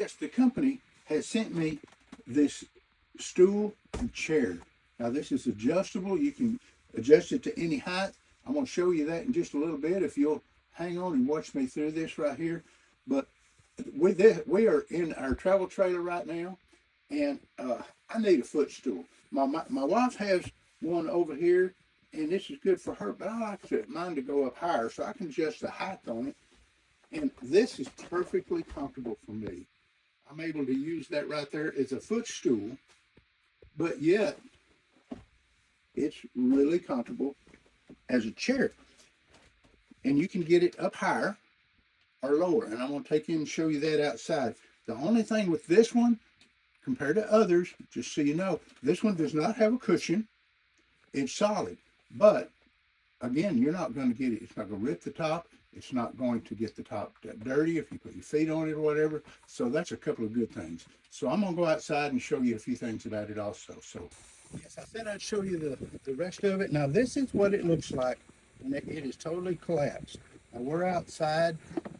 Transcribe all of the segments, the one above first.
yes, the company has sent me this stool and chair. Now this is adjustable. You can adjust it to any height. I'm going to show you that in just a little bit if you'll hang on and watch me through this right here. But with this, we are in our travel trailer right now, and I need a footstool. My wife has one over here, and this is good for her, but I like mine to go up higher so I can adjust the height on it. And this is perfectly comfortable for me. I'm able to use that right there as a footstool, but yet it's really comfortable as a chair. And you can get it up higher or lower. And I'm going to take you and show you that outside. The only thing with this one, compared to others, just so you know, this one does not have a cushion. It's solid. But again, you're not going to get it. It's not going to rip the top. It's not going to get the top dirty if you put your feet on it or whatever. So that's a couple of good things. So I'm going to go outside and show you a few things about it also. So yes, I said I'd show you the rest of it. Now this is what it looks like. And it is totally collapsed. Now we're outside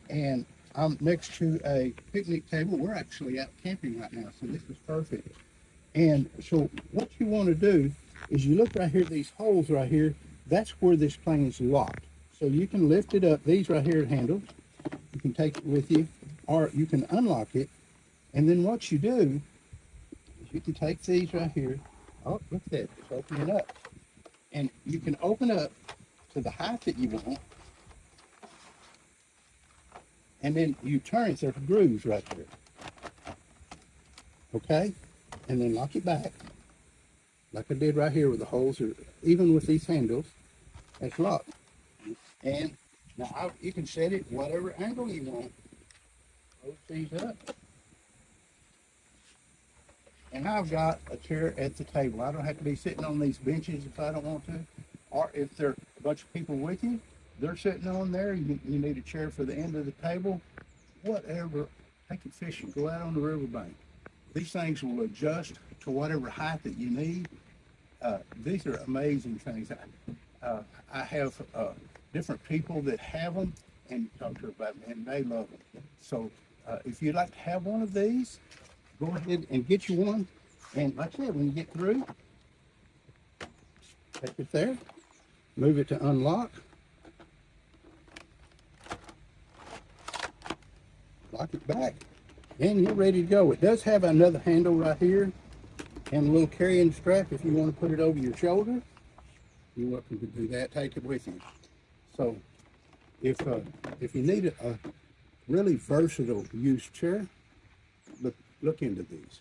and I'm next to a picnic table. We're actually out camping right now, so this is perfect. And so what you want to do is you look right here, these holes right here, that's where this plane is locked. So you can lift it up. These right here are handles. You can take it with you, or you can unlock it. And then what you do is you can take these right here. Oh, look at that, it's opening up. And you can open up to the height that you want. And then you turn it, there's grooves right there. Okay? And then lock it back, like I did right here with the holes, or even with these handles, it's locked. And now you can set it whatever angle you want. Close these up. And I've got a chair at the table. I don't have to be sitting on these benches if I don't want to. Or if there are a bunch of people with you, they're sitting on there, you need a chair for the end of the table, whatever. Take it fishing, go out on the riverbank. These things will adjust to whatever height that you need. These are amazing things. I have different people that have them and talk to them about them, and they love them. So if you'd like to have one of these, go ahead and get you one. And like I said, when you get through, take it there, move it to unlock, lock it back, and you're ready to go. It does have another handle right here and a little carrying strap if you want to put it over your shoulder. You're welcome to do that. Take it with you. So if you need a really versatile used chair, look into these.